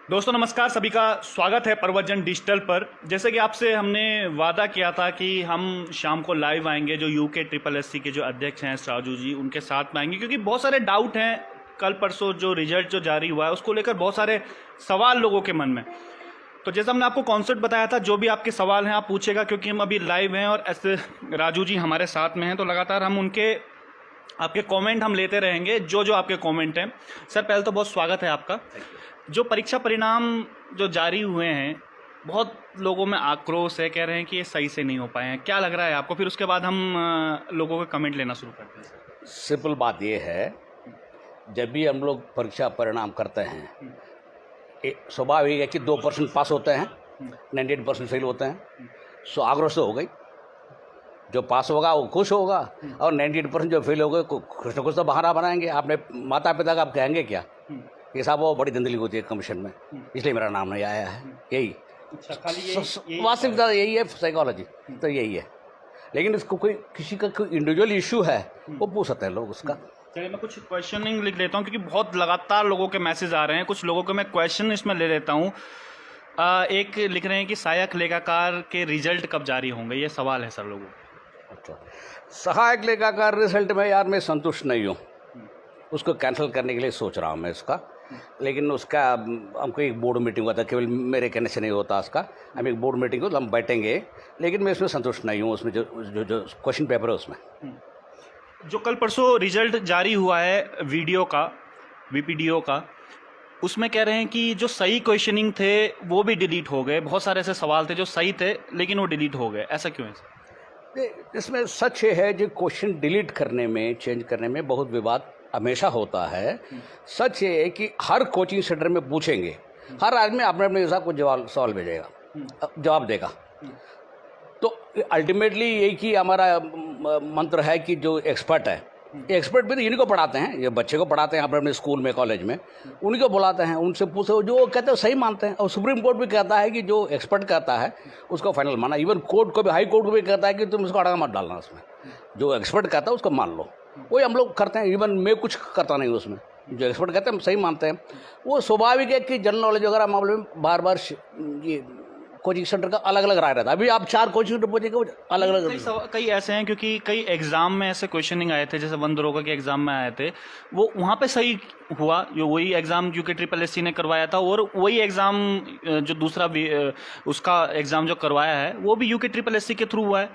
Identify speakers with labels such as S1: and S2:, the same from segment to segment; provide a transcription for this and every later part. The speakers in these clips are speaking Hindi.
S1: दोस्तों नमस्कार, सभी का स्वागत है प्रवचन डिजिटल पर। जैसे कि आपसे हमने वादा किया था कि हम शाम को लाइव आएंगे, जो यूके ट्रिपल एससी के जो अध्यक्ष हैं राजू जी, उनके साथ में आएंगे, क्योंकि बहुत सारे डाउट हैं। कल परसों जो रिजल्ट जो जारी हुआ है उसको लेकर बहुत सारे सवाल लोगों के मन में। तो जैसा हमने आपको कॉन्सेप्ट बताया था, जो भी आपके सवाल हैं आप पूछेगा, क्योंकि हम अभी लाइव हैं और ऐसे राजू जी हमारे साथ में हैं, तो लगातार हम उनके आपके कमेंट हम लेते रहेंगे, जो जो आपके कमेंट हैं। सर पहले तो बहुत स्वागत है आपका। जो परीक्षा परिणाम जो जारी हुए हैं, बहुत लोगों में आक्रोश है, कह रहे हैं कि ये सही से नहीं हो पाए हैं। क्या लग रहा है आपको? फिर उसके बाद हम लोगों के कमेंट लेना शुरू करते हैं।
S2: सिंपल बात ये है, जब भी हम लोग परीक्षा परिणाम करते हैं, स्वाभाविक है कि 2% पास होते हैं, 98% फेल होते हैं। सो आक्रोश तो हो गई। जो पास होगा वो खुश होगा और 98% जो फेल हो गए कुछ ना कुछ तो बहाना बनाएंगे। आपने माता पिता का आप कहेंगे क्या? ये साहब वो बड़ी धंधली होती है कमीशन में, इसलिए मेरा नाम नहीं आया है। यही वास्तविकता, यही है साइकोलॉजी, तो यही है। लेकिन इसको कोई किसी का कोई इंडिविजुअल इशू है वो पूछ सकते हैं लोग उसका।
S1: चलिए मैं कुछ क्वेश्चनिंग लिख लेता हूँ, क्योंकि बहुत लगातार लोगों के मैसेज आ रहे हैं। कुछ लोगों के मैं क्वेश्चन इसमें ले लेता हूँ। एक लिख रहे हैं कि सहायक लेखाकार के रिजल्ट कब जारी होंगे, ये सवाल है सर लोगों को।
S2: अच्छा, सहायक लेखाकार रिजल्ट में यार मैं संतुष्ट नहीं हूँ। उसको कैंसिल करने के लिए सोच रहा हूँ मैं इसका। लेकिन उसका हमको एक बोर्ड मीटिंग हुआ था, केवल मेरे कहने से नहीं होता उसका। हम एक बोर्ड मीटिंग हो तो हम बैठेंगे, लेकिन मैं इसमें संतुष्ट नहीं हूँ। उसमें जो क्वेश्चन पेपर है उसमें
S1: जो कल परसों रिजल्ट जारी हुआ है वीडियो का, वीपीडीओ का, उसमें कह रहे हैं कि जो सही क्वेश्चनिंग थे वो भी डिलीट हो गए। बहुत सारे ऐसे सवाल थे जो सही थे लेकिन वो डिलीट हो गए। ऐसा क्यों है सर?
S2: इसमें सच है जो क्वेश्चन डिलीट करने में, चेंज करने में बहुत विवाद हमेशा होता है। सच ये है कि हर कोचिंग सेंटर में पूछेंगे, हर आदमी अपने अपने हिसाब को सवाल भेजेगा, जवाब देगा। तो अल्टीमेटली यही कि हमारा मंत्र है कि जो एक्सपर्ट है, एक्सपर्ट भी तो इन्हीं को पढ़ाते हैं, ये बच्चे को पढ़ाते हैं अपने अपने स्कूल में, कॉलेज में, उन्हीं को बुलाते हैं, उनसे पूछो, जो कहते हैं सही मानते हैं। और सुप्रीम कोर्ट भी कहता है कि जो एक्सपर्ट कहता है उसको फाइनल माना। इवन कोर्ट को भी, हाई कोर्ट को भी कहता है कि तुम उसको अड़ंगा मत डालना, उसमें जो एक्सपर्ट कहता है उसको मान लो। वही हम लोग करते हैं। इवन मैं कुछ करता नहीं उसमें, जो एक्सपर्ट कहते हैं हम सही मानते हैं। वो स्वाभाविक है कि जनरल नॉलेज वगैरह मामले में बार बार ये कोचिंग सेंटर का अलग अलग राय रहता है। अभी आप 4 कोचिंग सेंटर पहुंचेंगे, अलग अलग
S1: कई ऐसे हैं, क्योंकि कई एग्जाम में ऐसे क्वेश्चनिंग आए थे, जैसे वन दरोगा के एग्जाम में आए थे, वो वहाँ पे सही हुआ। जो वही एग्जाम यूके ट्रिपल एससी ने करवाया था, और वही एग्जाम जो दूसरा उसका एग्जाम जो करवाया है वो भी यूके ट्रिपल एससी के थ्रू हुआ है,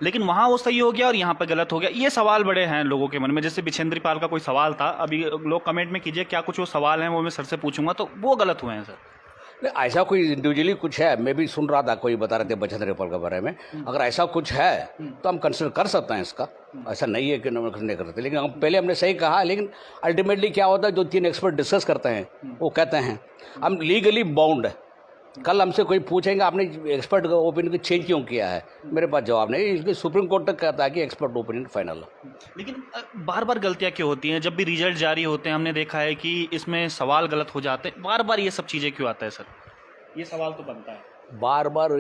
S1: लेकिन वहाँ वो सही हो गया और यहाँ पर गलत हो गया। ये सवाल बड़े हैं लोगों के मन में। जैसे बिछेंद्री पाल का कोई सवाल था, अभी लोग कमेंट में कीजिए क्या कुछ वो सवाल हैं, वो मैं सर से पूछूंगा, तो वो गलत हुए हैं सर।
S2: ऐसा कोई इंडिविजुअली कुछ है, मैं भी सुन रहा था, कोई बता रहे थे बिछेंद्री पाल के बारे में। अगर ऐसा कुछ है तो हम कंसिडर कर सकते हैं इसका। ऐसा नहीं है कि नहीं करते, लेकिन हम पहले हमने सही कहा। लेकिन अल्टीमेटली क्या होता है, जो 3 एक्सपर्ट डिस्कस करते हैं वो कहते हैं हम लीगली बाउंड है। कल हमसे कोई पूछेंगे आपने एक्सपर्ट का ओपिनियन को चेंज क्यों किया है, मेरे पास जवाब नहीं। इसलिए सुप्रीम कोर्ट तक कहता है कि एक्सपर्ट ओपिनियन फाइनल है।
S1: लेकिन बार बार गलतियां क्यों होती हैं? जब भी रिजल्ट जारी होते हैं हमने देखा है कि इसमें सवाल गलत हो जाते हैं। बार बार ये सब चीज़ें क्यों आता है सर? ये सवाल तो बनता है।
S2: बार बार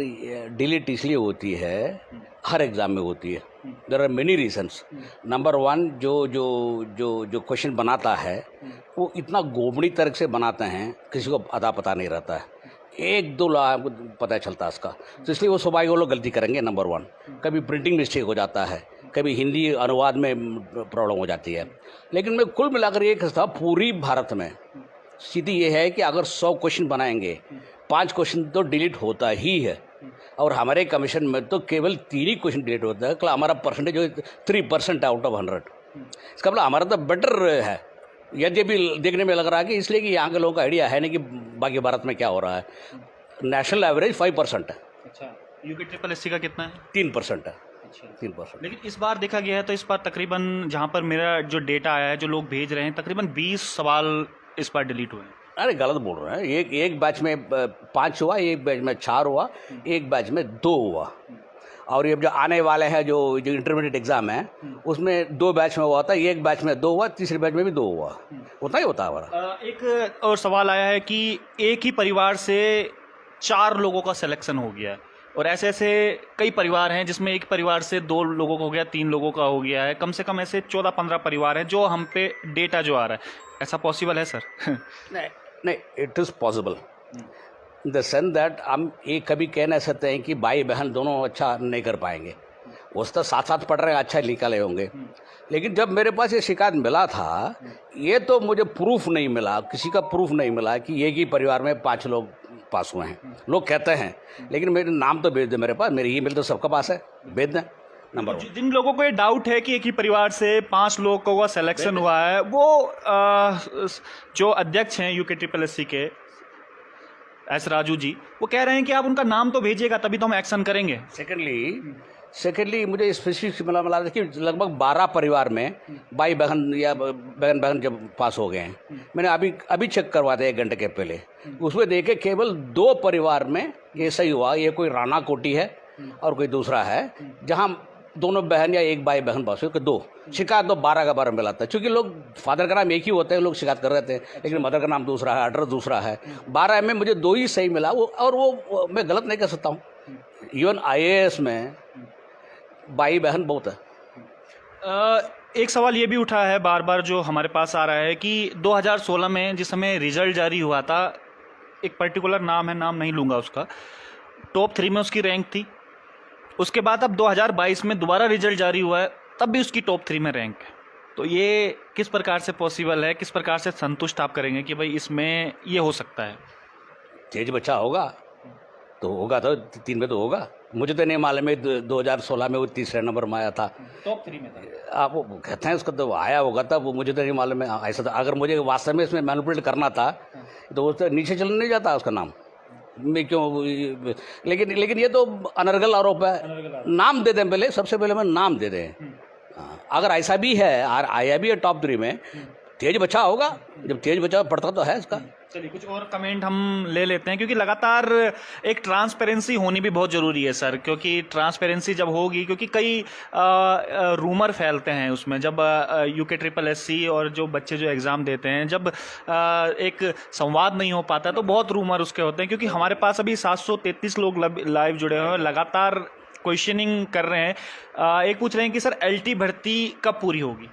S2: डिलीट इसलिए होती है, हर एग्ज़ाम में होती है। There are many reasons. Number 1, जो क्वेश्चन बनाता है वो इतना गोपनीय तरीके से बनाते हैं, किसी को अता पता नहीं रहता है। 1-2 लोग पता चलता है उसका, तो इसलिए वो स्वाभाविक वो लोग गलती करेंगे। नंबर 1, कभी प्रिंटिंग मिस्टेक हो जाता है, कभी हिंदी अनुवाद में प्रॉब्लम हो जाती है। लेकिन मैं कुल मिलाकर ये कहता, पूरी भारत में स्थिति ये है कि अगर 100 क्वेश्चन बनाएंगे, 5 क्वेश्चन तो डिलीट होता ही है। और हमारे कमीशन में तो केवल 3 ही क्वेश्चन डिलीट होता है। हमारा परसेंटेज जो 3% आउट ऑफ 100, इसका मतलब हमारा तो बेटर है। यद्यपि देखने में लग रहा है कि इसलिए कि यहाँ के लोगों का आइडिया है नहीं कि बाकी भारत में क्या हो रहा है। नेशनल एवरेज 5% है।
S1: अच्छा, यूके ट्रिपल एससी का कितना है?
S2: 3% है।
S1: अच्छा,
S2: 3%।
S1: लेकिन इस बार देखा गया है तो इस बार तकरीबन, जहाँ पर मेरा जो डेटा आया है, जो लोग भेज रहे हैं, तकरीबन 20 सवाल इस बार डिलीट हुए हैं।
S2: अरे गलत बोल रहे हैं। एक बैच में 5 हुआ, एक बैच में 4 हुआ, एक बैच में 2 हुआ। और ये जो आने वाले हैं जो इंटरमीडिएट एग्जाम है उसमें 2 बैच में हुआ था, एक बैच में 2 हुआ, तीसरे बैच में भी 2 हुआ। उतना ही होता है हमारा।
S1: एक और सवाल आया है कि एक ही परिवार से 4 लोगों का सिलेक्शन हो गया है, और ऐसे ऐसे कई परिवार हैं जिसमें एक परिवार से 2 लोगों का हो गया, 3 लोगों का हो गया है। कम से कम ऐसे 14-15 परिवार हैं जो हम पे डेटा जो आ रहा है। ऐसा पॉसिबल है सर?
S2: नहीं, it is possible. In the sense that हम एक कभी कह नहीं सकते हैं कि भाई बहन दोनों अच्छा नहीं कर पाएंगे, वो तो साथ साथ पढ़ रहे हैं, अच्छा निकाले होंगे। लेकिन जब मेरे पास ये शिकायत मिला था, ये तो मुझे प्रूफ नहीं मिला, किसी का प्रूफ नहीं मिला कि एक ही परिवार में 5 लोग पास हुए हैं। लोग कहते हैं, लेकिन मेरे नाम तो भेज दे मेरे पास, मेरी ईमेल तो सबका पास है, भेज दें। नंबर 1।
S1: जिन लोगों को ये डाउट है कि एक ही परिवार से 5 लोगों का सिलेक्शन हुआ है, वो जो अध्यक्ष हैं UKSSC के एस राजू जी, वो कह रहे हैं कि आप उनका नाम तो भेजिएगा, तभी तो हम एक्शन करेंगे।
S2: सेकेंडली मुझे स्पेसिफिक मिला कि लगभग 12 परिवार में भाई बहन या बहन जब पास हो गए हैं। मैंने अभी चेक करवा दिया 1 घंटे के पहले, उसमें देखे केवल 2 परिवार में ऐसा ही हुआ। ये कोई राणा कोटी है और कोई दूसरा है, जहाँ दोनों बहन या एक भाई बहन पास हुए, 2 शिकायत तो 12 का 12 मिला था। क्योंकि लोग फादर का नाम एक ही होता है, लोग शिकायत कर रहे थे, लेकिन मदर का नाम दूसरा है, एड्रेस दूसरा है। 12 में मुझे 2 ही सही मिला, वो मैं गलत नहीं कर सकता हूँ। इवन IAS में भाई बहन बहुत है।
S1: एक सवाल ये भी उठा है बार बार जो हमारे पास आ रहा है कि 2016 में जिस समय रिजल्ट जारी हुआ था, एक पर्टिकुलर नाम है, नाम नहीं लूँगा उसका, टॉप 3 में उसकी रैंक थी। उसके बाद अब 2022 में दोबारा रिजल्ट जारी हुआ है, तब भी उसकी टॉप 3 में रैंक है। तो ये किस प्रकार से पॉसिबल है, किस प्रकार से संतुष्ट आप करेंगे कि भाई इसमें ये हो सकता है?
S2: तेज बच्चा होगा तो 3 में तो होगा। मुझे तो नहीं मालूम है 2016 में वो 3रे नंबर में आया था,
S1: टॉप 3 में था।
S2: आप वो कहते हैं उसका तो आया होगा तब, वो मुझे तो नहीं मालूम है। ऐसा था, अगर मुझे वास्तव में इसमें मैनिपुलेट करना था तो वो तो नीचे चल नहीं जाता उसका नाम। मैं क्यों, लेकिन ये तो अनर्गल आरोप है। नाम दे दें पहले, सबसे पहले मैं नाम दे दें। अगर ऐसा भी है और आया भी है टॉप 3 में, तेज बच्चा होगा। जब तेज बच्चा पढ़ता तो है इसका।
S1: चलिए कुछ और कमेंट हम ले लेते हैं, क्योंकि लगातार एक ट्रांसपेरेंसी होनी भी बहुत ज़रूरी है सर, क्योंकि ट्रांसपेरेंसी जब होगी, क्योंकि कई रूमर फैलते हैं उसमें, जब UKSSC और जो बच्चे जो एग्ज़ाम देते हैं, जब एक संवाद नहीं हो पाता तो बहुत रूमर उसके होते हैं। क्योंकि हमारे पास अभी 733 लोग लाइव जुड़े हुए हैं, लगातार क्वेश्चनिंग कर रहे हैं। एक पूछ रहे हैं कि सर LT भर्ती कब पूरी होगी?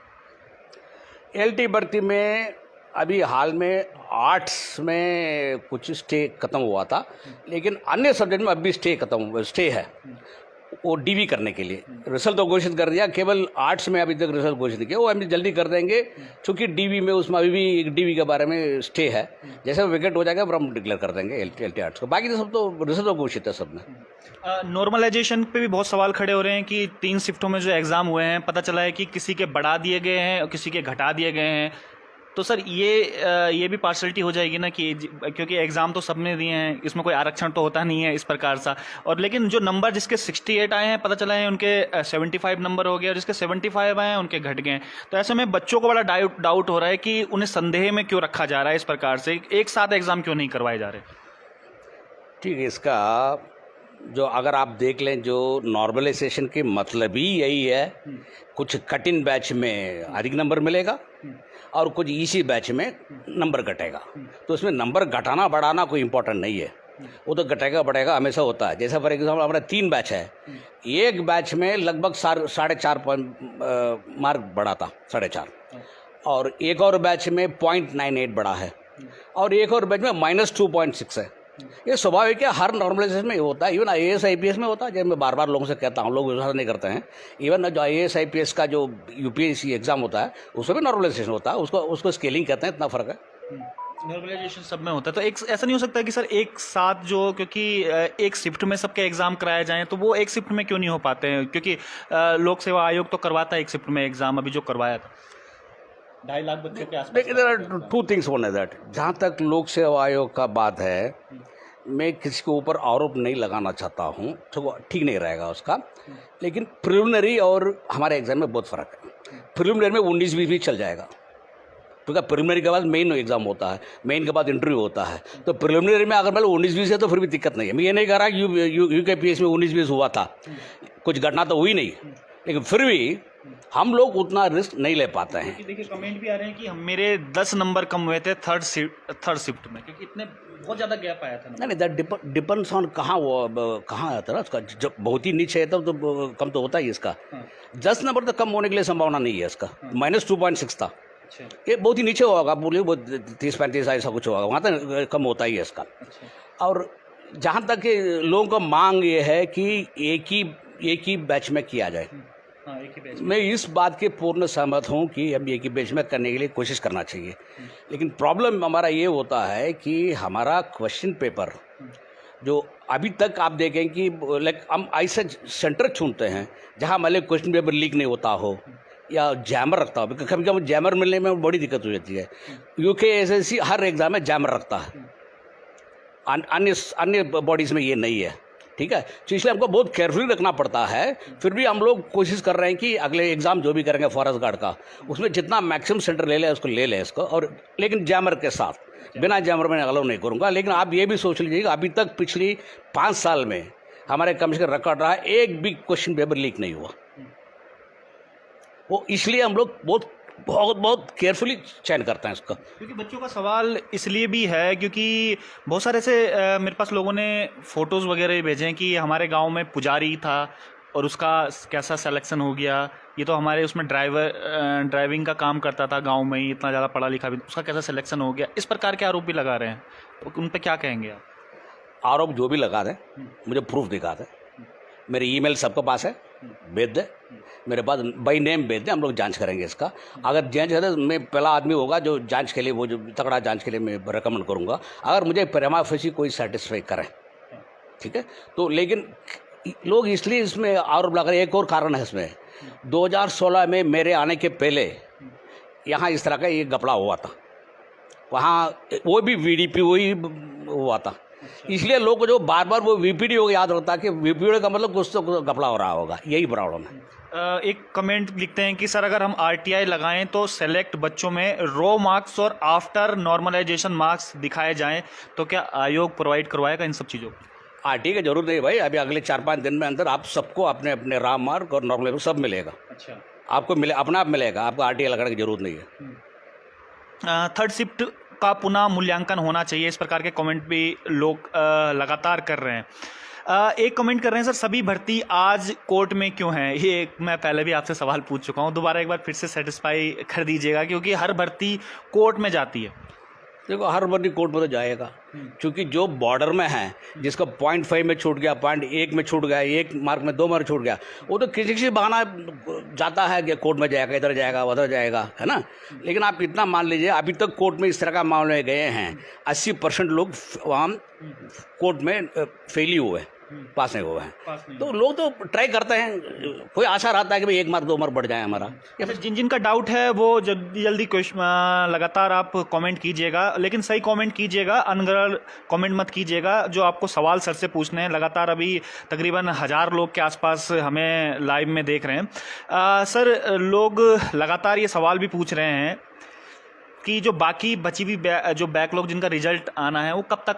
S2: LT भर्ती में अभी हाल में आर्ट्स में कुछ स्टे खत्म हुआ था, लेकिन अन्य सब्जेक्ट में अभी स्टे है वो DV करने के लिए। रिजल्ट तो घोषित कर दिया, केवल आर्ट्स में अभी तक रिजल्ट घोषित किया, वो हम जल्दी कर देंगे। क्योंकि DV में उसमें अभी भी DV के बारे में स्टे है, जैसे विकेट हो जाएगा हम डिक्लेयर कर देंगे LT आर्ट्स को। बाकी तो सब तो रिजल्ट तो घोषित है सब में।
S1: नॉर्मलाइजेशन पे भी बहुत सवाल खड़े हो रहे हैं कि 3 शिफ्टों में जो एग्ज़ाम हुए हैं, पता चला है कि किसी के बढ़ा दिए गए हैं और किसी के घटा दिए गए हैं। तो सर ये भी पार्शलिटी हो जाएगी ना, कि क्योंकि एग्ज़ाम तो सबने दिए हैं, इसमें कोई आरक्षण तो होता नहीं है इस प्रकार सा। और लेकिन जो नंबर जिसके 68 आए हैं, पता चला है उनके 75 नंबर हो गए, और जिसके 75 आए हैं उनके घट गए। तो ऐसे में बच्चों को बड़ा डाउट हो रहा है कि उन्हें संदेह में क्यों रखा जा रहा है, इस प्रकार से एक साथ एग्ज़ाम क्यों नहीं करवाए जा रहे?
S2: ठीक है, इसका जो अगर आप देख लें, जो नॉर्मलाइजेशन के मतलब ही यही है, कुछ कठिन बैच में अधिक नंबर मिलेगा और कुछ इसी बैच में नंबर घटेगा। तो उसमें नंबर घटाना बढ़ाना कोई इंपॉर्टेंट नहीं है, वो तो घटेगा बढ़ेगा हमेशा होता है। जैसा फॉर एग्जाम्पल हमारा 3 बैच है, एक बैच में लगभग 4.5 पॉइंट मार्क बढ़ा था, 4.5, और एक और बैच में 0.98 बढ़ा है, और एक और बैच में -2.6 है। ये स्वाभाविक है, हर नॉर्मलाइजेशन में होता है। इवन IAS IPS में होता है, जैसे मैं बार बार लोगों से कहता हूँ, लोग विश्वास नहीं करते हैं। इवन जो IAS IPS का जो UPSC एग्जाम होता है, उसमें भी नॉर्मलाइजेशन होता है, उसको स्केलिंग कहते हैं, इतना फर्क है।
S1: नॉर्मलाइजेशन सब में होता है। तो एक ऐसा नहीं हो सकता कि सर एक साथ जो, क्योंकि एक शिफ्ट में सबके एग्जाम कराए जाएं, तो वो एक शिफ्ट में क्यों नहीं हो पाते हैं? क्योंकि लोक सेवा आयोग तो करवाता है एक शिफ्ट में एग्जाम, अभी जो करवाया था 2.5 लाख बच्चों के आसपास।
S2: देर आर 2 थिंग्स वन है दैट, जहाँ तक लोक सेवा आयोग का बात है, मैं किसी के ऊपर आरोप नहीं लगाना चाहता हूँ, तो ठीक नहीं रहेगा उसका। लेकिन प्रिलिमिनरी और हमारे एग्जाम में बहुत फ़र्क है। प्रिलिमिनरी में 19-20 भी चल जाएगा, क्योंकि प्रिलिमिनरी के बाद मेन एग्जाम होता है, मेन के बाद इंटरव्यू होता है। तो प्रिलिमिनरी में अगर मतलब 19-20 है तो फिर भी दिक्कत नहीं है। मैं ये नहीं कह रहा कि UKPS में 19-20 हुआ था, कुछ घटना तो हुई नहीं, लेकिन फिर भी हम लोग उतना रिस्क नहीं ले पाते हैं।
S1: देखिए कमेंट भी आ रहे हैं कि मेरे 10 नंबर कम हुए थे थर्ड शिफ्ट में, क्योंकि इतने बहुत ज़्यादा गैप आया था।
S2: नहीं, दैट डिपेंड्स ऑन कहाँ आया था ना उसका। जब बहुत ही नीचे है तब तो कम तो होता ही इसका। 10 नंबर तक कम होने के लिए संभावना नहीं है इसका। -2.6 था,
S1: अच्छा
S2: ये बहुत ही नीचे होगा, बोलिए वो 30-35 ऐसा कुछ होगा, वहाँ तक कम होता ही है इसका।
S1: अच्छा
S2: और जहाँ तक कि लोगों का मांग ये है कि एक ही बैच में किया जाए,
S1: हाँ एक ही बैच
S2: मैं इस बात के पूर्ण सहमत हूँ कि हम एक ही बैच में करने के लिए कोशिश करना चाहिए। लेकिन प्रॉब्लम हमारा ये होता है कि हमारा क्वेश्चन पेपर जो अभी तक आप देखें कि लाइक हम ऐसे सेंटर चुनते हैं जहाँ मान लीजिए क्वेश्चन पेपर लीक नहीं होता हो या जैमर रखता हो। कभी कभी जैमर मिलने में बड़ी दिक्कत हो जाती है। यूके एसएससी हर एग्ज़ाम में जैमर रखता है, अन्य बॉडीज़ में ये नहीं है, ठीक है। तो इसलिए हमको बहुत केयरफुली रखना पड़ता है। फिर भी हम लोग कोशिश कर रहे हैं कि अगले एग्ज़ाम जो भी करेंगे फॉरेस्ट गार्ड का, उसमें जितना मैक्सिमम सेंटर ले लें उसको ले लें इसको, और लेकिन जैमर के साथ, बिना जैमर में अलाउ नहीं करूँगा। लेकिन आप ये भी सोच लीजिए कि अभी तक पिछली 5 साल में हमारे कमिश्नर रिकॉर्ड रहा, एक भी क्वेश्चन पेपर लीक नहीं हुआ। वो इसलिए हम लोग बहुत केयरफुली चयन करते हैं इसका।
S1: क्योंकि बच्चों का सवाल इसलिए भी है क्योंकि बहुत सारे से मेरे पास लोगों ने फ़ोटोज़ वगैरह भेजे हैं कि हमारे गांव में पुजारी था और उसका कैसा सिलेक्शन हो गया, ये तो हमारे उसमें ड्राइविंग का काम करता था गांव में ही, इतना ज़्यादा पढ़ा लिखा भी, उसका कैसा सिलेक्शन हो गया। इस प्रकार के आरोप भी लगा रहे हैं, तो उन पर क्या कहेंगे आप?
S2: आरोप जो भी लगा दें मुझे प्रूफ दिखा दें, मेरे ईमेल सबके पास है, भेज दे मेरे पास, बाई नेम भेज दे, हम लोग जांच करेंगे इसका। अगर जांच है तो मैं पहला आदमी होगा जो जांच के लिए, वो जो तगड़ा जांच के लिए मैं रेकमेंड करूंगा, अगर मुझे प्रेमा फेसी कोई सेटिस्फाई करें, ठीक है। तो लेकिन लोग इसलिए इसमें आरोप लगा रहे हैं। एक और कारण है इसमें, 2016 में मेरे आने के पहले यहाँ इस तरह का ये घपला हुआ था, वहाँ वो भी वीडीपी वही हुआ था। इसलिए लोग को जो बार बार वो वीपीडी को याद रखता है कि वीपीडी का मतलब कुछ तो घपला हो रहा होगा, यही प्रॉब्लम है।
S1: एक कमेंट लिखते हैं कि सर अगर हम आरटीआई लगाएं तो सेलेक्ट बच्चों में रो मार्क्स और आफ्टर नॉर्मलाइजेशन मार्क्स दिखाए जाएं, तो क्या आयोग प्रोवाइड करवाएगा इन सब चीज़ों को?
S2: ठीक है, जरूर नहीं भाई। अभी अगले 4-5 दिन में अंदर आप सबको अपने अपने राम मार्क और नॉर्मल सब मिलेगा।
S1: अच्छा,
S2: आपको मिले, अपना आप मिलेगा, आपको आरटीआई लगाने की जरूरत नहीं है।
S1: थर्ड शिफ्ट का पुनः मूल्यांकन होना चाहिए, इस प्रकार के कमेंट भी लोग लगातार कर रहे हैं। एक कमेंट कर रहे हैं सर सभी भर्ती आज कोर्ट में क्यों है? ये मैं पहले भी आपसे सवाल पूछ चुका हूँ, दोबारा एक बार फिर से सेटिस्फाई कर दीजिएगा, क्योंकि हर भर्ती कोर्ट में जाती है।
S2: देखो हर बंदी कोर्ट में तो जाएगा, क्योंकि जो बॉर्डर में है, जिसका 0.5 में छूट गया, 0.1 में छूट गया, 1 मार्क में 2 मार्क छूट गया, वो तो किसी बहाना जाता है कि कोर्ट में जाएगा, इधर जाएगा उधर जाएगा, है ना। लेकिन आप इतना मान लीजिए अभी तक कोर्ट में इस तरह का मामले गए हैं, 80% लोग वहाँ कोर्ट में फेल ही हुए, पास नहीं हुए हैं। तो लोग तो ट्राई करते हैं, कोई आशा रहता है कि भाई 1 मार्क 2 मार्क बढ़ जाए हमारा।
S1: या फिर जिन का डाउट है वो जल्दी लगातार आप कमेंट कीजिएगा, लेकिन सही कमेंट कीजिएगा, अनगढ़ कमेंट मत कीजिएगा। जो आपको सवाल सर से पूछने हैं, लगातार अभी तकरीबन 1000 लोग के आसपास हमें लाइव में देख रहे हैं। सर लोग लगातार ये सवाल भी पूछ रहे हैं कि जो बाकी बची हुई जो बैकलॉग जिनका रिजल्ट आना है वो कब तक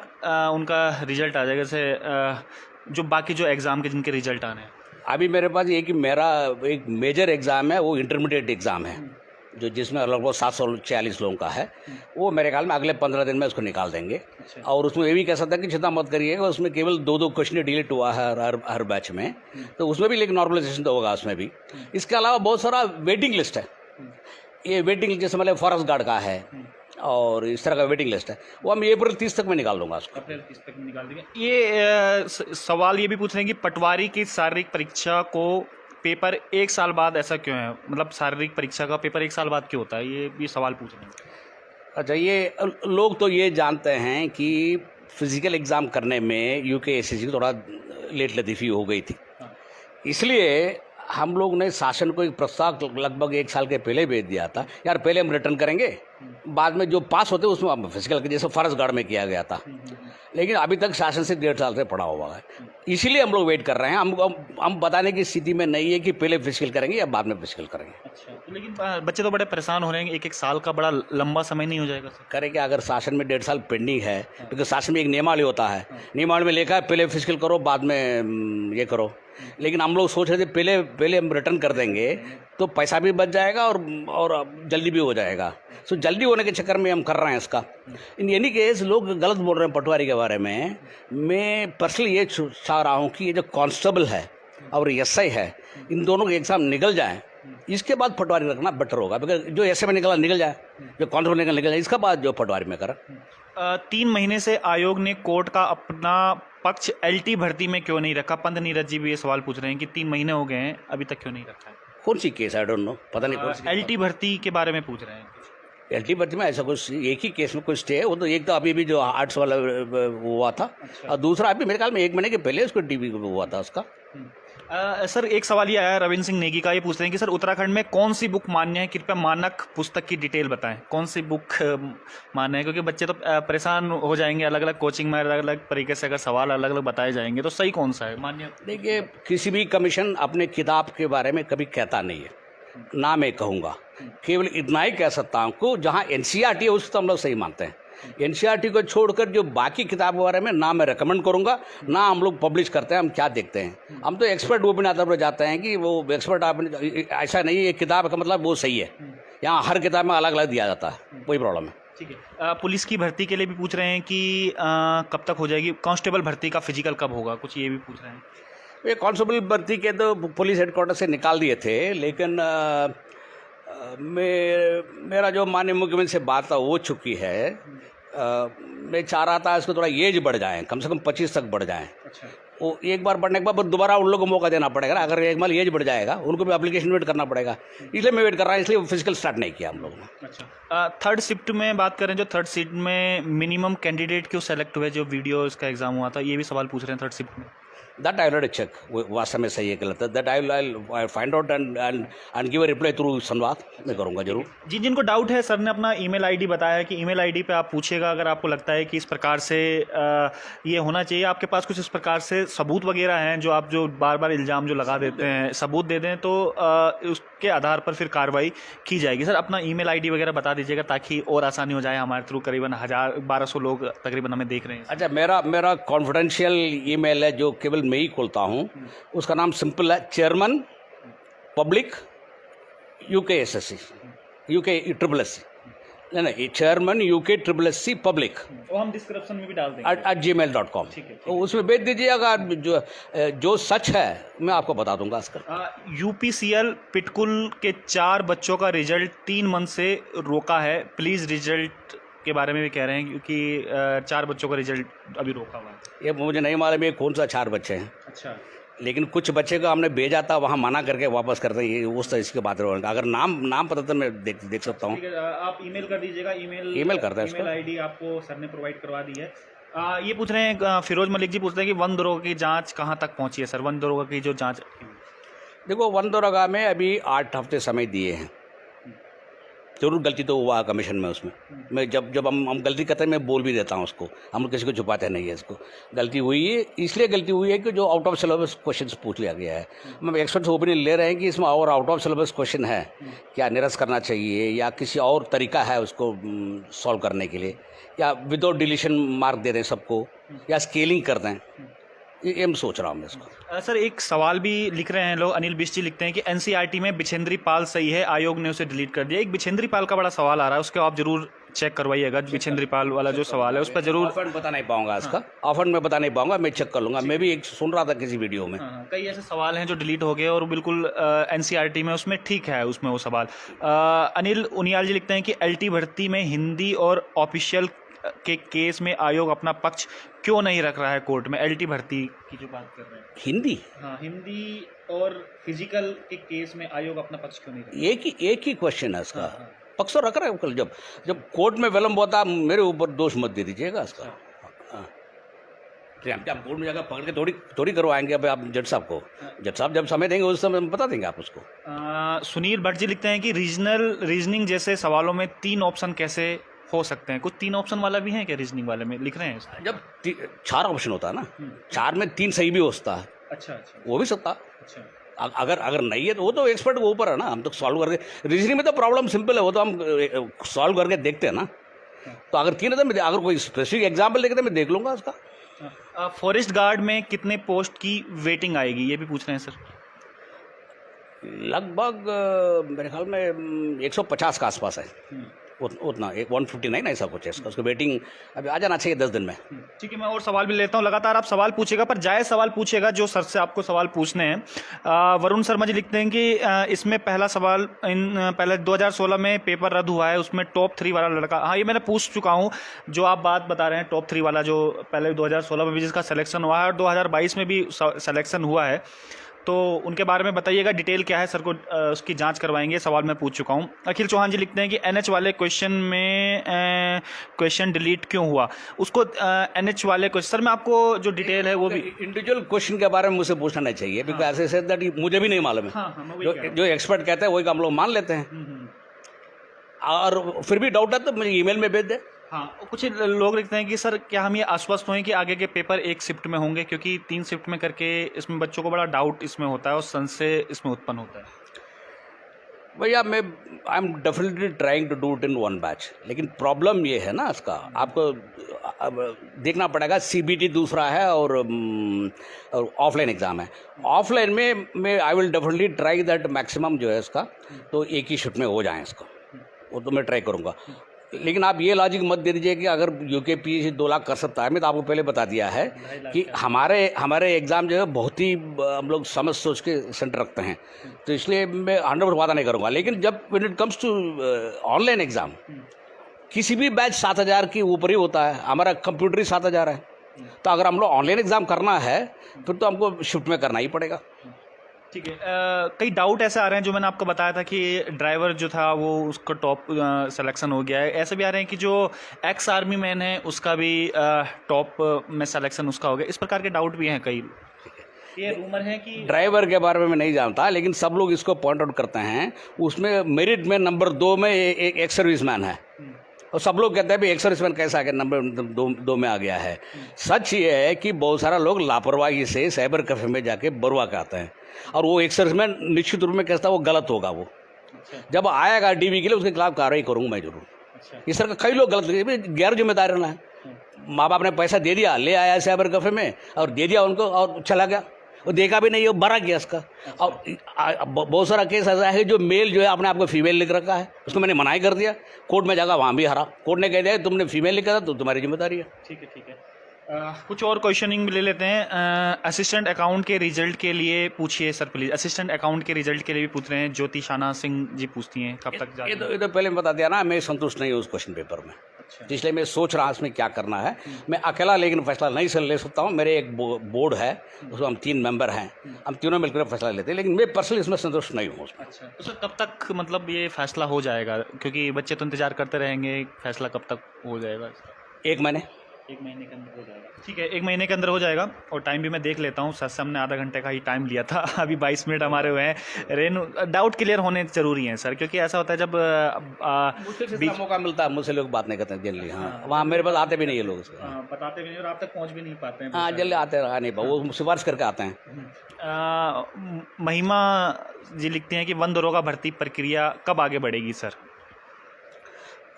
S1: उनका रिजल्ट आ जाएगा? जैसे जो बाकी जो एग्ज़ाम के जिनके रिजल्ट आने हैं।
S2: अभी मेरे पास ये कि मेरा एक मेजर एग्ज़ाम है, वो इंटरमीडिएट एग्ज़ाम है, जो जिसमें लगभग 740 लोगों का है। वो मेरे ख्याल में अगले 15 दिन में उसको निकाल देंगे। और उसमें ये भी कह सकते हैं कि चिंता मत करिएगा, उसमें केवल 2-2 क्वेश्चन डिलीट हुआ है हर बैच में, तो उसमें भी लेकिन नॉर्मलाइजेशन तो होगा उसमें भी। इसके अलावा बहुत सारा वेटिंग लिस्ट है। ये वेटिंग जैसे मतलब फॉरेस्ट गार्ड का है और इस तरह का वेटिंग लिस्ट है, वो हम अप्रैल 30 तक में निकाल दूंगा उसको।
S1: अप्रैल 30 तक में निकाल देंगे। ये सवाल ये भी पूछ रहे हैं कि पटवारी की शारीरिक परीक्षा को पेपर 1 साल बाद ऐसा क्यों है? मतलब शारीरिक परीक्षा का पेपर 1 साल बाद क्यों होता है? ये भी सवाल पूछ रहे हैं।
S2: अच्छा, ये लोग तो ये जानते हैं कि फिजिकल एग्ज़ाम करने में यूकेएसएससी को थोड़ा लेट लतीफ़ी हो गई थी, इसलिए हम लोग ने शासन को एक प्रस्ताव लगभग 1 साल के पहले भेज दिया था, यार पहले हम रिटर्न करेंगे, बाद में जो पास होते उसमें हम फिजिकल के जैसे फॉरेस्ट गार्ड में किया गया था। लेकिन अभी तक शासन से 1.5 साल से पड़ा हुआ है, इसीलिए हम लोग वेट कर रहे हैं। हम बताने की स्थिति में नहीं है कि पहले फिजिकल करेंगे या बाद में फिजिकल करेंगे।
S1: अच्छा, तो लेकिन बच्चे तो बड़े परेशान हो रहे हैं, 1-1 साल का बड़ा लंबा समय नहीं हो जाएगा?
S2: करेंगे अगर शासन में 1.5 साल पेंडिंग है, क्योंकि शासन में एक नियमावली होता है, नियमावली में लिखा है पहले फिजिकल करो बाद में ये करो। लेकिन हम लोग सोच रहे थे पहले हम रिटर्न कर देंगे तो पैसा भी बच जाएगा और जल्दी भी हो जाएगा। सो जल्दी होने के चक्कर में हम कर रहे हैं इसका। इन एनी केस लोग गलत बोल रहे हैं पटवारी के बारे में। मैं पर्सनली ये चाह रहा हूँ कि ये जो कांस्टेबल है और एसआई है, इन दोनों के एग्ज़ाम निकल जाएं इसके बाद पटवारी रखना बेटर होगा, बिकॉज जो ऐसे में निकल जाए, जो कांस्टेबल निकल जाए, इसके बाद जो पटवारी में करा।
S1: 3 महीने से आयोग ने कोर्ट का अपना पक्ष एलटी भर्ती में क्यों नहीं रखा? पंत नीरज जी भी ये सवाल पूछ रहे हैं कि 3 महीने हो गए हैं, अभी तक क्यों नहीं रखा है?
S2: कौन सी केस? आई डोंट नो, पता नहीं कौन सी
S1: एलटी भर्ती के बारे में पूछ रहे हैं।
S2: एलटी भर्ती में ऐसा कुछ एक ही केस में कुछ स्टे है। वो तो एक तो अभी भी जो आर्ट्स वाला हुआ था, और दूसरा अभी मेरे ख्याल में 1 महीने के पहले उसको टीवी हुआ था उसका।
S1: सर एक सवाल ये आया रविंद्र सिंह नेगी का, ये पूछ रहे हैं कि सर उत्तराखंड में कौन सी बुक मान्य है, कृपया मानक पुस्तक की डिटेल बताएं, कौन सी बुक मान्य है? क्योंकि बच्चे तो परेशान हो जाएंगे, अलग अलग कोचिंग में अलग अलग तरीके से अगर सवाल अलग अलग बताए जाएंगे, तो सही कौन सा है मान्य?
S2: देखिए, किसी भी कमीशन अपने किताब के बारे में कभी कहता नहीं है, ना मैं कहूँगा, केवल इतना ही कह सकता हूँ को जहाँ एनसीईआरटी है उसको तो हम लोग सही मानते हैं। एनसीईआरटी को छोड़कर जो बाकी किताबों के बारे में ना मैं रेकमेंड करूँगा, ना हम लोग पब्लिश करते हैं। हम क्या देखते हैं, हम तो एक्सपर्ट ओपिनियन आधार पर जाते हैं कि वो एक्सपर्ट ऐसा नहीं है, ये किताब का मतलब वो सही है। यहाँ हर किताब में अलग अलग दिया जाता है, कोई प्रॉब्लम है।
S1: ठीक है। पुलिस की भर्ती के लिए भी पूछ रहे हैं कि कब तक हो जाएगी? कांस्टेबल भर्ती का फिजिकल कब होगा, कुछ ये भी पूछ रहे हैं।
S2: ये कांस्टेबल भर्ती के तो पुलिस हेडक्वार्टर से निकाल दिए थे, लेकिन मेरा जो माननीय मुख्यमंत्री से बात हो चुकी है। मैं चाह रहा था इसको थोड़ा एज बढ़ जाए, कम से कम 25 तक बढ़ जाए।
S1: अच्छा।
S2: वो एक बार बढ़ने के बाद दोबारा उन लोगों को मौका देना पड़ेगा ना। अगर एक बार एज बढ़ जाएगा, उनको भी एप्लीकेशन वेट करना पड़ेगा, इसलिए मैं वेट कर रहा हूँ, इसलिए फिजिकल स्टार्ट नहीं किया हम लोगों ने।
S1: अच्छा। थर्ड शिफ्ट में बात करें, जो थर्ड शिफ्ट में मिनिमम कैंडिडेट क्यों सेलेक्ट हुए, जो वीडियो इसका एग्जाम हुआ था, ये भी सवाल पूछ रहे हैं थर्ड शिफ्ट में।
S2: दैट आई विल चेक, वास्तव में सही है गलत है, that I find out and give a reply through संवाद मैं करूँगा जरूर।
S1: जिनको डाउट है, सर ने अपना ईमेल आईडी बताया है कि ईमेल आईडी पे आप पूछिएगा अगर आपको लगता है कि इस प्रकार से ये होना चाहिए, आपके पास कुछ इस प्रकार से सबूत वगैरह हैं जो आप जो बार बार इल्ज़ाम जो लगा देते हैं, सबूत दे दें तो उसके आधार पर फिर कार्रवाई की जाएगी। सर अपना ईमेल आईडी वगैरह बता दीजिएगा ताकि और आसानी हो जाए हमारे थ्रू। करीबन 1200 लोग तकरीबन हमें देख रहे हैं।
S2: अच्छा, मेरा कॉन्फिडेंशियल ईमेल है जो केवल मैं ही खोलता हूँ, उसका नाम सिंपल है, चेयरमैन पब्लिक UKSSC नहीं, चेयरमैन UKSSC पब्लिक,
S1: वो हम डिस्क्रिप्शन में भी डाल देंगे
S2: @gmail.com। तो उसमें भेज दीजिएगा, जो सच है मैं आपको बता दूंगा इसका।
S1: UPCL पिटकुल के 4 बच्चों का रिजल्ट 3 मंथ से रोका है, प्लीज़ रिजल्ट के बारे में भी कह रहे हैं क्योंकि 4 बच्चों का रिजल्ट अभी रोका हुआ है।
S2: ये मुझे नहीं मालूम ये कौन सा 4 बच्चे हैं।
S1: अच्छा।
S2: लेकिन कुछ बच्चे को हमने भेजा था, वहाँ मना करके वापस करते हैं, उस तरह इसके बात रहेगा। अगर नाम पता तो मैं देख सकता हूँ।
S1: आप ईमेल कर दीजिएगा,
S2: ईमेल करते हैं,
S1: ईमेल आईडी आपको सर ने प्रोवाइड करवा दी है। ये पूछ रहे हैं, फिरोज मलिक जी पूछ रहे हैं कि वन दरोगा की जांच कहाँ तक पहुँची है? सर वन दरोगा की जो जांच,
S2: देखो, वन दरोगा में अभी 8 हफ्ते समय दिए हैं। जरूर गलती तो हुआ कमीशन में, उसमें मैं जब हम गलती करते हैं, मैं बोल भी देता हूँ उसको, हम किसी को छुपाते नहीं है। इसको गलती हुई है, इसलिए गलती हुई है कि जो आउट ऑफ सिलेबस क्वेश्चन पूछ लिया गया है। हम एक्सपर्ट ओपिनियन ले रहे हैं कि इसमें और आउट ऑफ सिलेबस क्वेश्चन है, क्या निरस्त करना चाहिए या किसी और तरीका है उसको सॉल्व करने के लिए, या विदाउट डिलीशन मार्क दे दें सबको, या स्केलिंग कर दें, ये मैं सोच रहा हूँ मैं इसको।
S1: सर एक सवाल भी लिख रहे हैं लोग, अनिल बिष्ट जी लिखते हैं कि एनसीईआरटी में बिछेंद्री पाल सही है, आयोग ने उसे डिलीट कर दिया। एक बिछेंद्री पाल का बड़ा सवाल आ रहा है, उसको आप जरूर चेक करवाइएगा। बिछेंद्री पाल वाला जो सवाल है उस पर जरूर
S2: ऑफर बता नहीं पाऊंगा इसका, ऑफर में बता नहीं पाऊंगा, मैं चेक कर लूंगा। मैं भी एक सुन रहा था किसी वीडियो में,
S1: कई ऐसे सवाल हैं जो डिलीट हो गए और बिल्कुल एनसीईआरटी में उसमें ठीक है, उसमें वो सवाल। अनिल उनियाल जी लिखते हैं कि एलटी भर्ती में हिंदी और ऑफिशियल के केस में आयोग अपना पक्ष क्यों नहीं रख रहा है कोर्ट में? एलटी भर्ती की जो बात कर रहे हैं,
S2: हिंदी,
S1: हाँ, हिंदी और फिजिकल के केस में आयोग अपना पक्ष क्यों नहीं रख रहा?
S2: एक ही क्वेश्चन है इसका। पक्ष तो रख रहा है कल, जब कोर्ट में विलम्ब होता है, मेरे ऊपर दोष मत दे दीजिएगा इसका। हम कोर्ट में जाकर पकड़ के थोड़ी करवाएंगे अब आप जज साहब को। जज साहब जब समय देंगे उस समय बता देंगे आप उसको।
S1: सुनील भट्ट जी लिखते हैं कि रीजनिंग जैसे सवालों में 3 ऑप्शन कैसे हो सकते हैं? कुछ 3 ऑप्शन वाला भी है क्या रीजनिंग वाले में? लिख रहे हैं
S2: जब 4 ऑप्शन होता है ना, 4 में 3 सही भी हो सकता है।
S1: अच्छा,
S2: वो भी सकता।
S1: अच्छा,
S2: अगर नहीं है तो वो तो एक्सपर्ट के ऊपर है ना, हम तो सॉल्व करके। रीजनिंग में तो प्रॉब्लम सिंपल है, वो तो हम सॉल्व करके देखते हैं ना। तो अगर 3 है तो मैं, अगर कोई स्पेसिफिक एग्जाम्पल देखे तो मैं देख लूँगा उसका।
S1: फॉरेस्ट गार्ड में कितने पोस्ट की वेटिंग आएगी, ये भी पूछ रहे हैं सर।
S2: लगभग मेरे ख्याल में 150 के आसपास है। उतना 159 ऐसा कुछ है इसका, उसको वेटिंग अभी आ जाना चाहिए 10 दिन में।
S1: ठीक है, मैं और सवाल भी लेता हूँ। लगातार आप सवाल पूछेगा, पर जायज़ सवाल पूछेगा जो सर से आपको सवाल पूछने हैं। वरुण शर्मा जी लिखते हैं कि इसमें पहला सवाल पहले 2016 में पेपर रद्द हुआ है, उसमें टॉप 3 वाला लड़का, हाँ ये मैंने पूछ चुका हूँ, जो आप बात बता रहे हैं टॉप 3 वाला, जो पहले 2016 में भी जिसका सिलेक्शन हुआ है और 2022 में भी सिलेक्शन हुआ है, तो उनके बारे में बताइएगा, डिटेल क्या है, सर को उसकी जांच करवाएंगे। सवाल मैं पूछ चुका हूं। अखिल चौहान जी लिखते हैं कि एनएच वाले क्वेश्चन में क्वेश्चन डिलीट क्यों हुआ, उसको एनएच वाले क्वेश्चन, सर मैं आपको जो डिटेल है वो भी
S2: इंडिविजुअल क्वेश्चन के बारे में मुझसे पूछना नहीं चाहिए, बिकॉज ऐसे से दैट मुझे भी नहीं मालूम है। जो एक्सपर्ट कहते हैं वही हम लोग मान लेते हैं, और फिर भी डाउट है तो मुझे ईमेल में भेज दे।
S1: हाँ, कुछ लोग लिखते हैं कि सर क्या हम ये आश्वस्त हुए कि आगे के पेपर एक शिफ्ट में होंगे, क्योंकि 3 शिफ्ट में करके इसमें बच्चों को बड़ा डाउट इसमें होता है और संशय इसमें उत्पन्न होता है।
S2: भैया I am definitely trying to do it in 1 batch, लेकिन प्रॉब्लम ये है ना, इसका आपको अब देखना पड़ेगा। सीबीटी दूसरा है और ऑफलाइन एग्ज़ाम है। ऑफलाइन में I will definitely try that maximum जो है इसका तो एक ही शिफ्ट में हो जाए इसका, वो तो मैं ट्राई करूँगा। लेकिन आप ये लॉजिक मत दे दीजिए कि अगर यूके पीएचडी 2 लाख कर सकता है। मैं तो आपको पहले बता दिया है कि हमारे एग्ज़ाम जो है बहुत ही हम लोग समझ सोच के सेंटर रखते हैं, तो इसलिए मैं 100% वादा नहीं करूँगा। लेकिन जब when it comes to online exam, किसी भी बैच 7,000 के ऊपर ही होता है, हमारा कंप्यूटर ही 7,000 है। तो अगर हम लोग ऑनलाइन एग्ज़ाम करना है फिर तो हमको शिफ्ट में करना ही पड़ेगा।
S1: ठीक है। कई डाउट ऐसे आ रहे हैं, जो मैंने आपको बताया था कि ड्राइवर जो था वो उसका टॉप सिलेक्शन हो गया है, ऐसे भी आ रहे हैं कि जो एक्स आर्मी मैन है उसका भी टॉप में सिलेक्शन उसका हो गया, इस प्रकार के डाउट भी हैं कई। ये रूमर है कि
S2: ड्राइवर के बारे में मैं नहीं जानता, लेकिन सब लोग इसको पॉइंट आउट करते हैं। उसमें मेरिट में नंबर 2 में एक एक्स सर्विसमैन है, और सब लोग कहते हैं भाई एक्स सर्विसमैन कैसा आ गया, नंबर 2 में आ गया है। सच ये है कि बहुत सारा लोग लापरवाही से साइबर कैफे में जाके बरुआ के आते हैं, और वो एक्स सर्विसमैन निश्चित रूप में कहता है वो गलत होगा। वो जब आएगा डीवी के लिए उसके खिलाफ कार्रवाई करूँगा मैं जरूर। इस तरह का कई लोग गलत, गैर जिम्मेदार रहना है। माँ बाप ने पैसा दे दिया, ले आया साइबर कैफे में और दे दिया उनको और चला गया, वो देखा भी नहीं, वो बरा गया इसका। और बहुत सारा केस ऐसा है जो मेल जो है अपने आप को फीमेल लिख रखा है, उसको मैंने मनाही कर दिया, कोर्ट में जाकर वहाँ भी हारा। कोर्ट ने कह दिया तुमने फीमेल लिखा था तो तुम्हारी जिम्मेदारी है।
S1: ठीक है, ठीक है। कुछ और क्वेश्चनिंग ले लेते हैं। असिस्टेंट अकाउंट के रिजल्ट के लिए पूछिए सर प्लीज। असिस्टेंट अकाउंट के रिजल्ट के लिए भी पूछ रहे हैं, ज्योति शाना सिंह जी पूछती हैं कब तक
S2: ये तो पहले मैं बता दिया ना, मैं संतुष्ट नहीं हूँ उस क्वेश्चन पेपर में। अच्छा। इसलिए मैं सोच रहा हूँ इसमें क्या करना है। मैं अकेला लेकिन फैसला नहीं से ले सकता हूँ, मेरे एक बोर्ड है उसमें हम 3 मेंबर हैं, हम तीनों मिलकर फैसला लेते हैं, लेकिन मैं पर्सनली इसमें संतुष्ट नहीं हूँ।
S1: अच्छा, तो सर कब तक मतलब ये फैसला हो जाएगा, क्योंकि बच्चे तो इंतजार करते रहेंगे, फैसला कब तक हो जाएगा?
S2: 1 महीने।
S1: 1 महीने के अंदर हो जाएगा। ठीक है, 1 महीने के अंदर हो जाएगा। और टाइम भी मैं देख लेता हूँ, सर से हमने आधा घंटे का ही टाइम लिया था, अभी 22 मिनट हमारे हुए हैं। रेनू, डाउट क्लियर होने जरूरी हैं सर, क्योंकि ऐसा होता है जब
S2: मुझसे मौका मिलता है, मुझसे लोग बात नहीं करते जनरली। हाँ, वहाँ मेरे पास आते भी नहीं है लोग,
S1: बताते भी नहीं और आप तक पहुँच भी नहीं पाते हैं।
S2: हाँ, जल्दी आते रहा नहीं, वो सिफारिश करके आते हैं।
S1: महिमा जी लिखते हैं कि वन दरोगा भर्ती प्रक्रिया कब आगे बढ़ेगी सर?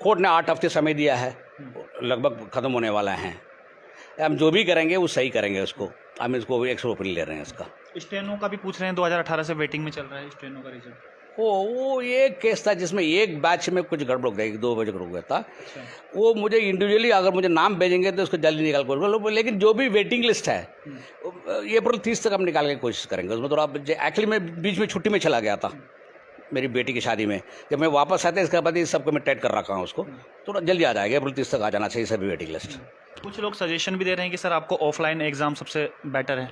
S2: कोर्ट ने 8 हफ्ते समय दिया है, लगभग ख़त्म होने वाला है। हम जो भी करेंगे वो सही करेंगे उसको। हम इसको 100 रुपये ले रहे हैं इसका।
S1: स्टेनो का भी पूछ रहे हैं, 2018 से वेटिंग में चल रहा है स्टेनो का रिजल्ट।
S2: वो एक केस था जिसमें एक बैच में कुछ गड़बड़ हो गई, 2 बजे रुक गया था। अच्छा। वो मुझे इंडिविजुअली अगर मुझे नाम भेजेंगे तो उसको जल्दी निकाल कर, लेकिन जो भी वेटिंग लिस्ट है अप्रैल 30 तक हम निकालने की कोशिश करेंगे। उसमें थोड़ा एक्चुअली मैं बीच में छुट्टी में चला गया था मेरी बेटी की शादी में, जब मैं वापस आते इसके बाद सबको मैं टाइट कर रखा हूँ, उसको थोड़ा जल्दी आ जाएगा, अप्रैल 30 तक आ जाना चाहिए सभी वेटिंग लिस्ट।
S1: कुछ लोग सजेशन भी दे रहे हैं कि सर आपको ऑफलाइन एग्ज़ाम सबसे बेटर है,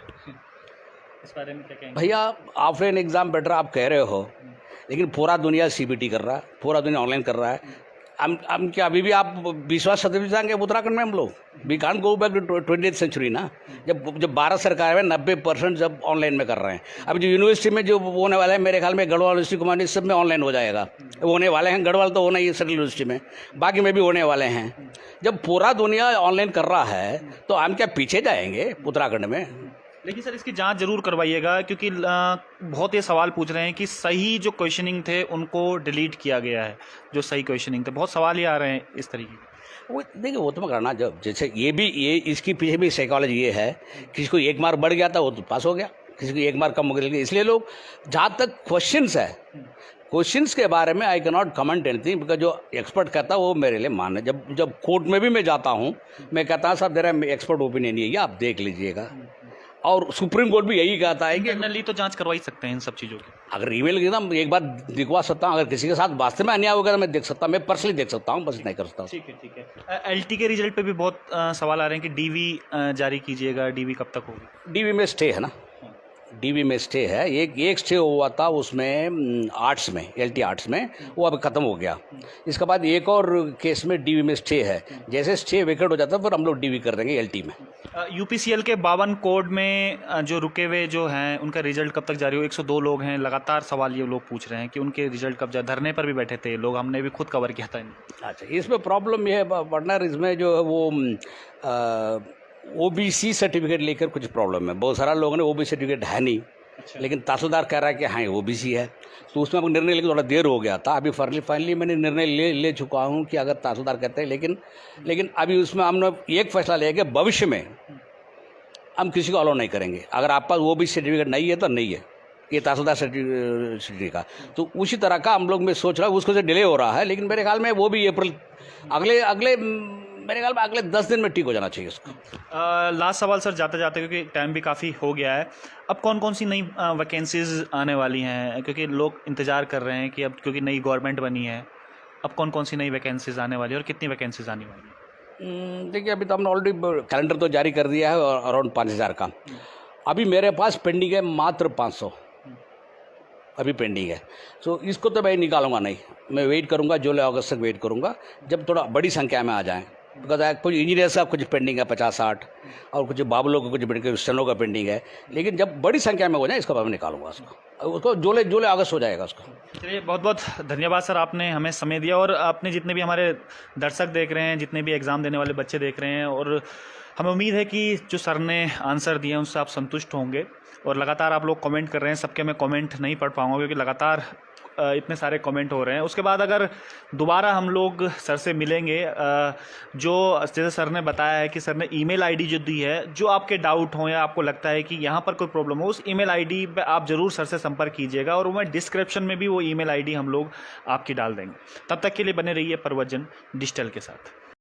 S1: इस बारे में क्या कहेंगे?
S2: भैया ऑफलाइन एग्ज़ाम बेटर आप कह रहे हो, लेकिन पूरा दुनिया सीबीटी कर रहा है, पूरा दुनिया ऑनलाइन कर रहा है। हम क्या अभी भी आप 20वां शताब्दी जाएंगे उत्तराखंड में हम लोग? We can't go back to 20th century ना, जब भारत सरकार में 90% जब ऑनलाइन में कर रहे हैं। अभी जो यूनिवर्सिटी में जो होने वाला है, मेरे ख्याल में गढ़वाल यूनिवर्सिटी कुमार सब में ऑनलाइन हो जाएगा, वो होने वाले हैं। गढ़वाल तो होना ही है सेंट्रल यूनिवर्सिटी में, बाकी में भी होने वाले हैं। जब पूरा दुनिया ऑनलाइन कर रहा है तो हम क्या पीछे जाएंगे उत्तराखंड में?
S1: लेकिन सर इसकी जांच जरूर करवाइएगा, क्योंकि बहुत ये सवाल पूछ रहे हैं कि सही जो क्वेश्चनिंग थे उनको डिलीट किया गया है, जो सही क्वेश्चनिंग थे। बहुत सवाल ही आ रहे हैं इस तरीके के।
S2: वो देखिए, वो तो मैं करना, जब जैसे ये इसकी पीछे भी साइकोलॉजी ये है, किसी को 1 मार्क बढ़ गया था वो तो पास हो गया, किसी को 1 मार्क कम हो गया। इसलिए लोग जहाँ तक क्वेश्चंस है, क्वेश्चंस के बारे में I can not comment anything, because जो एक्सपर्ट कहता है वो मेरे लिए मान है। जब कोर्ट में भी मैं जाता हूँ, मैं कहता हूँ साहब मेरा एक्सपर्ट ओपिनियन यही है, आप देख लीजिएगा। और सुप्रीम कोर्ट भी यही कहता है कि
S1: इंटरनली तो जांच करवा ही सकते हैं इन सब चीज़ों की।
S2: अगर ईमेल की मैं एक बार दिखवा सकता हूँ, अगर किसी के साथ वास्तव में अन्याय होगा तो मैं देख सकता हूँ, मैं पर्सनली देख सकता हूँ, बस नहीं कर सकता हूँ।
S1: ठीक है। एलटी के रिजल्ट पे भी बहुत सवाल आ रहे हैं कि डीवी जारी कीजिएगा, डीवी कब तक होगी?
S2: डीवी में स्टे है ना, डीवी में स्टे है। एक स्टे हुआ था उसमें आर्ट्स में, एलटी आर्ट्स में, वो अब खत्म हो गया। इसके बाद एक और केस में डीवी में स्टे है। जैसे स्टे वेकेट हो जाता है फिर हम लोग डीवी कर देंगे एलटी में।
S1: यूपीसीएल के 52 कोड में जो रुके हुए जो हैं उनका रिजल्ट कब तक जारी हो? 102 लोग हैं, लगातार सवाल ये लोग पूछ रहे हैं कि उनके रिजल्ट कब जाए। धरने पर भी बैठे थे लोग, हमने भी खुद कवर किया था इन्हें।
S2: अच्छा, इसमें प्रॉब्लम ये है पार्टनर, इसमें जो है वो ओबीसी सर्टिफिकेट लेकर कुछ प्रॉब्लम है। बहुत सारा लोगों ने ओबीसी सर्टिफिकेट है नहीं, लेकिन तहसीलदार कह रहा है कि हाँ ओबीसी है, तो उसमें अब निर्णय लेकर थोड़ा देर हो गया था। अभी फाइनली मैंने निर्णय ले चुका हूँ कि अगर तहसीलदार कहते हैं, लेकिन अभी उसमें हमने एक फैसला लिया कि भविष्य में हम किसी को अलाउ नहीं करेंगे। अगर आप पास ओबीसी सर्टिफिकेट नहीं है तो नहीं है, ये तहसीलदार सर्टिफिकेट का। तो उसी तरह का हम लोग में सोच रहा है, उसको से डिले हो रहा है, लेकिन मेरे ख्याल में वो भी अप्रैल मेरे ख्याल में अगले 10 दिन में ठीक हो जाना चाहिए उसका।
S1: लास्ट सवाल सर, जाते जाते, क्योंकि टाइम भी काफ़ी हो गया है, अब कौन कौन सी नई वैकेंसीज आने वाली हैं? क्योंकि लोग इंतज़ार कर रहे हैं कि अब क्योंकि नई गवर्नमेंट बनी है, अब कौन कौन सी नई वैकेंसीज आने वाली है और कितनी वैकेंसीज आने वाली है?
S2: देखिए, अभी तो हमने ऑलरेडी कैलेंडर तो जारी कर दिया है अराउंड 5000 का। अभी मेरे पास पेंडिंग है मात्र 500 अभी पेंडिंग है। सो इसको तो मैं निकालूंगा नहीं, मैं वेट करूंगा, जुलाई अगस्त तक वेट करूंगा जब थोड़ा बड़ी संख्या में आ जाएं। बिकॉज कुछ इंजीनियर्स का कुछ पेंडिंग है 50-60, और कुछ बाबलों का कुछ पेंडिंग, स्टेनो का पेंडिंग है। लेकिन जब बड़ी संख्या में हो जाए इसका मैं निकालूंगा उसको जुलाई अगस्त हो जाएगा उसका।
S1: चलिए, बहुत बहुत धन्यवाद सर, आपने हमें समय दिया, और आपने जितने भी हमारे दर्शक देख रहे हैं, जितने भी एग्ज़ाम देने वाले बच्चे देख रहे हैं, और हमें उम्मीद है कि जो सर ने आंसर दिए उनसे आप संतुष्ट होंगे। और लगातार आप लोग कमेंट कर रहे हैं, सबके मैं कमेंट नहीं पढ़ पाऊंगा क्योंकि लगातार इतने सारे कमेंट हो रहे हैं। उसके बाद अगर दोबारा हम लोग सर से मिलेंगे, जो जैसे सर ने बताया है कि सर ने ईमेल आईडी जो दी है, जो आपके डाउट हो या आपको लगता है कि यहाँ पर कोई प्रॉब्लम हो, उस ईमेल आईडी पे आप ज़रूर सर से संपर्क कीजिएगा, और मैं डिस्क्रिप्शन में भी वो ईमेल आईडी हम लोग आपकी डाल देंगे। तब तक के लिए बने रहिए प्रवचन डिजिटल के साथ।